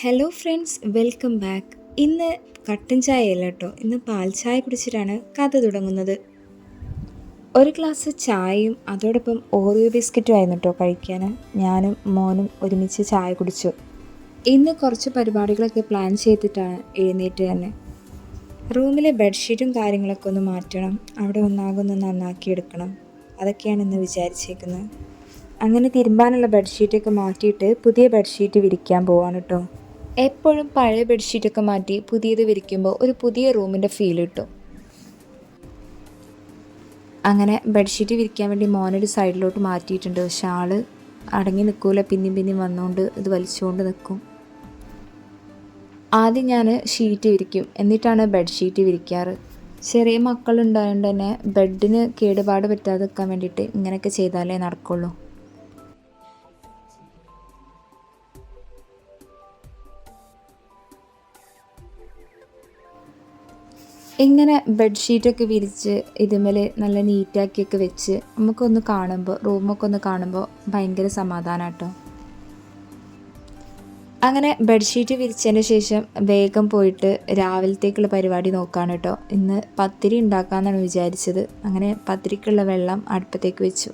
Hello friends, welcome back. ഇന്ന് കട്ടൻ ചായയല്ല കേട്ടോ, ഇന്ന് പാൽ ചായ കുടിച്ചിട്ടാണ് കഥ തുടങ്ങുന്നത്. ഒരു ഗ്ലാസ് ചായയും അതോടൊപ്പം ഓറിയോ ബിസ്ക്കറ്റും ആയിരുന്നു കേട്ടോ കഴിക്കാൻ. ഞാനും മോനും ഒരുമിച്ച് ചായ കുടിച്ചു. ഇന്ന് കുറച്ച് പരിപാടികളൊക്കെ പ്ലാൻ ചെയ്തിട്ടാണ് എഴുന്നേറ്റ് തന്നെ. റൂമിലെ ബെഡ്ഷീറ്റും കാര്യങ്ങളൊക്കെ ഒന്ന് മാറ്റണം, അവിടെ ഒന്നാകൊന്ന് നന്നാക്കിയെടുക്കണം. അതൊക്കെയാണ് ഇന്ന് വിചാരിച്ചേക്കുന്നത്. അങ്ങനെ തിരുമ്പാനുള്ള ബെഡ്ഷീറ്റൊക്കെ മാറ്റിയിട്ട് പുതിയ ബെഡ്ഷീറ്റ് വിരിക്കാൻ പോവാണ് കേട്ടോ. എപ്പോഴും പഴയ ബെഡ്ഷീറ്റൊക്കെ മാറ്റി പുതിയത് വിരിക്കുമ്പോൾ ഒരു പുതിയ റൂമിൻ്റെ ഫീൽ കിട്ടും. അങ്ങനെ ബെഡ്ഷീറ്റ് വിരിക്കാൻ വേണ്ടി മോനൊരു സൈഡിലോട്ട് മാറ്റിയിട്ടുണ്ട്. ഷാള് അടങ്ങി നിൽക്കൂല, പിന്നെയും വന്നുകൊണ്ട് ഇത് വലിച്ചുകൊണ്ട് നിൽക്കും. ആദ്യം ഞാൻ ഷീറ്റ് വിരിക്കും, എന്നിട്ടാണ് ബെഡ്ഷീറ്റ് വിരിക്കാറ്. ചെറിയ മക്കളുണ്ടായതുകൊണ്ട് തന്നെ ബെഡിന് കേടുപാട് പറ്റാതെ നിൽക്കാൻ വേണ്ടിയിട്ട് ഇങ്ങനെയൊക്കെ ചെയ്താലേ നടക്കുള്ളൂ. ഇങ്ങനെ ബെഡ്ഷീറ്റൊക്കെ വിരിച്ച് ഇതുമേൽ നല്ല നീറ്റാക്കിയൊക്കെ വെച്ച് നമുക്കൊന്ന് കാണുമ്പോൾ, റൂമൊക്കെ ഒന്ന് കാണുമ്പോൾ ഭയങ്കര സമാധാനം കേട്ടോ. അങ്ങനെ ബെഡ്ഷീറ്റ് വിരിച്ചതിന് ശേഷം വേഗം പോയിട്ട് രാവിലത്തേക്കുള്ള പരിപാടി നോക്കുകയാണ് കേട്ടോ. ഇന്ന് പത്തിരി ഉണ്ടാക്കാമെന്നാണ് വിചാരിച്ചത്. അങ്ങനെ പത്തിരിക്കുള്ള വെള്ളം അടുപ്പത്തേക്ക് വെച്ചു.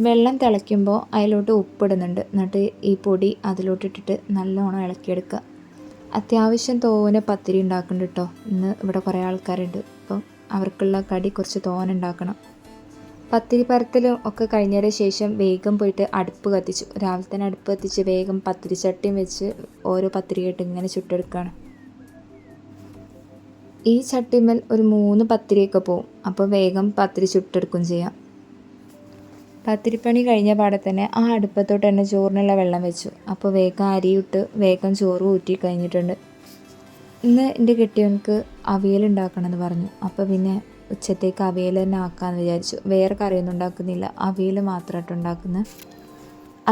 വെള്ളം തിളയ്ക്കുമ്പോൾ അതിലോട്ട് ഉപ്പിടുന്നുണ്ട്. എന്നിട്ട് ഈ പൊടി അതിലോട്ടിട്ടിട്ട് നല്ലോണം ഇളക്കിയെടുക്കുക. അത്യാവശ്യം തോനെ പത്തിരി ഉണ്ടാക്കുന്നുണ്ട് കേട്ടോ. ഇന്ന് ഇവിടെ കുറേ ആൾക്കാരുണ്ട്, അപ്പം അവർക്കുള്ള കടി കുറച്ച് തോനെ ഉണ്ടാക്കണം. പത്തിരി പരത്തലും ഒക്കെ കഴിഞ്ഞതിന് ശേഷം വേഗം പോയിട്ട് അടുപ്പ് കത്തിച്ചു. രാവിലെ തന്നെ അടുപ്പ് കത്തിച്ച് വേഗം പത്തിരി ചട്ടിയും വെച്ച് ഓരോ പത്തിരിയായിട്ട് ഇങ്ങനെ ചുട്ടെടുക്കുകയാണ്. ഈ ചട്ടിമേൽ ഒരു 3 പത്തിരിയൊക്കെ പോവും, അപ്പോൾ വേഗം പത്തിരി ചുട്ടെടുക്കുകയും ചെയ്യാം. പത്തിരിപ്പണി കഴിഞ്ഞ പാടെ തന്നെ ആ അടുപ്പത്തോട്ട് തന്നെ ചോറിനുള്ള വെള്ളം വെച്ചു. അപ്പോൾ വേഗം അരിയിട്ട് വേഗം ചോറ് ഊറ്റി കഴിഞ്ഞിട്ടുണ്ട്. ഇന്ന് എൻ്റെ കെട്ടിയവനക്ക് അവിയൽ ഉണ്ടാക്കണമെന്ന് പറഞ്ഞു. അപ്പോൾ പിന്നെ ഉച്ചത്തേക്ക് അവിയൽ തന്നെ ആക്കാമെന്ന് വിചാരിച്ചു. വേറെ കറിയൊന്നും ഉണ്ടാക്കുന്നില്ല, അവിയൽ മാത്രമായിട്ട് ഉണ്ടാക്കുന്നത്.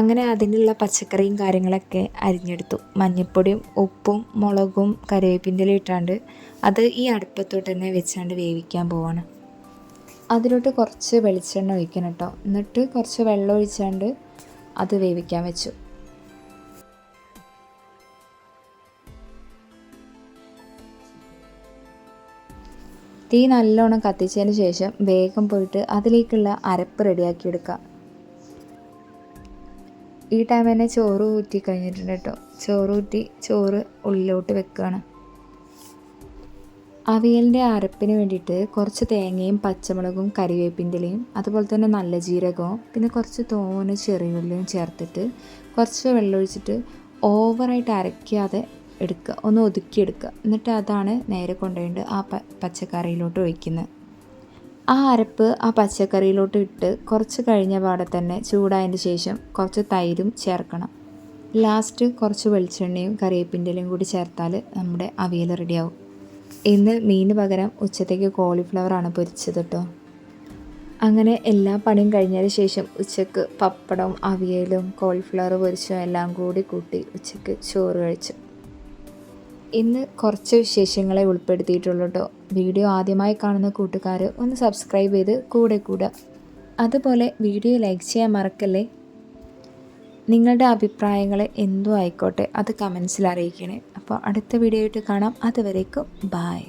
അങ്ങനെ അതിനുള്ള പച്ചക്കറിയും കാര്യങ്ങളൊക്കെ അരിഞ്ഞെടുത്തു. മഞ്ഞൾപ്പൊടിയും ഉപ്പും മുളകും കറിവേപ്പിൻ്റെ ഇട്ടാണ്ട് അത് ഈ അടുപ്പത്തോട്ട് തന്നെ വെച്ചാണ്ട് വേവിക്കാൻ പോവാണ്. അതിലോട്ട് കുറച്ച് വെളിച്ചെണ്ണ ഒഴിക്കണം കേട്ടോ. എന്നിട്ട് കുറച്ച് വെള്ളം ഒഴിച്ചാണ്ട് അത് വേവിക്കാൻ വെച്ചു. തീ നല്ലോണം കത്തിച്ചതിന് ശേഷം വേഗം പോയിട്ട് അതിലേക്കുള്ള അരപ്പ് റെഡിയാക്കി എടുക്കുക. ഈ ടൈം തന്നെ ചോറ് ഊറ്റി കഴിഞ്ഞിട്ടുണ്ട് കേട്ടോ. ചോറ് ഉള്ളിലോട്ട് വെക്കുകയാണ്. അവിയലിൻ്റെ അരപ്പിന് വേണ്ടിയിട്ട് കുറച്ച് തേങ്ങയും പച്ചമുളകും കറിവേപ്പിൻ്റെ ഇലയും അതുപോലെ തന്നെ നല്ല ജീരകവും പിന്നെ കുറച്ച് തോനെ ചെറിയുള്ളിയും ചേർത്തിട്ട് കുറച്ച് വെള്ളം ഒഴിച്ചിട്ട് ഓവറായിട്ട് അരയ്ക്കാതെ എടുക്കുക, ഒന്ന് ഒതുക്കിയെടുക്കുക. എന്നിട്ട് അതാണ് നേരെ കൊണ്ടുപോയിട്ട് ആ പച്ചക്കറിയിലോട്ട് ഒഴിക്കുന്നത്. ആ അരപ്പ് ആ പച്ചക്കറിയിലോട്ട് ഇട്ട് കുറച്ച് കഴിഞ്ഞ പാടെ തന്നെ ചൂടായതിന് ശേഷം കുറച്ച് തൈരും ചേർക്കണം. ലാസ്റ്റ് കുറച്ച് വെളിച്ചെണ്ണയും കറിവേപ്പിൻ്റെ ഇലയും കൂടി ചേർത്താൽ നമ്മുടെ അവിയൽ റെഡിയാവും. ഇന്ന് മീന് പകരം ഉച്ചത്തേക്ക് കോളിഫ്ലവറാണ് പൊരിച്ചത് കേട്ടോ. അങ്ങനെ എല്ലാ പണിയും കഴിഞ്ഞതിന് ശേഷം ഉച്ചക്ക് പപ്പടം അവിയലും കോളിഫ്ലവർ പൊരിച്ചും എല്ലാം കൂടി കൂട്ടി ഉച്ചക്ക് ചോറ് കഴിച്ചു. ഇന്ന് കുറച്ച് വിശേഷങ്ങളെ ഉൾപ്പെടുത്തിയിട്ടുള്ളൂ കേട്ടോ. വീഡിയോ ആദ്യമായി കാണുന്ന കൂട്ടുകാർ ഒന്ന് സബ്സ്ക്രൈബ് ചെയ്ത് കൂടെ കൂടുക. അതുപോലെ വീഡിയോ ലൈക്ക് ചെയ്യാൻ മറക്കല്ലേ. നിങ്ങളുടെ അഭിപ്രായങ്ങൾ എന്തും ആയിക്കോട്ടെ, അത് കമൻസിൽ അറിയിക്കണേ. അപ്പോൾ അടുത്ത വീഡിയോ ആയിട്ട് കാണാം. അതുവരേക്കും ബായ്.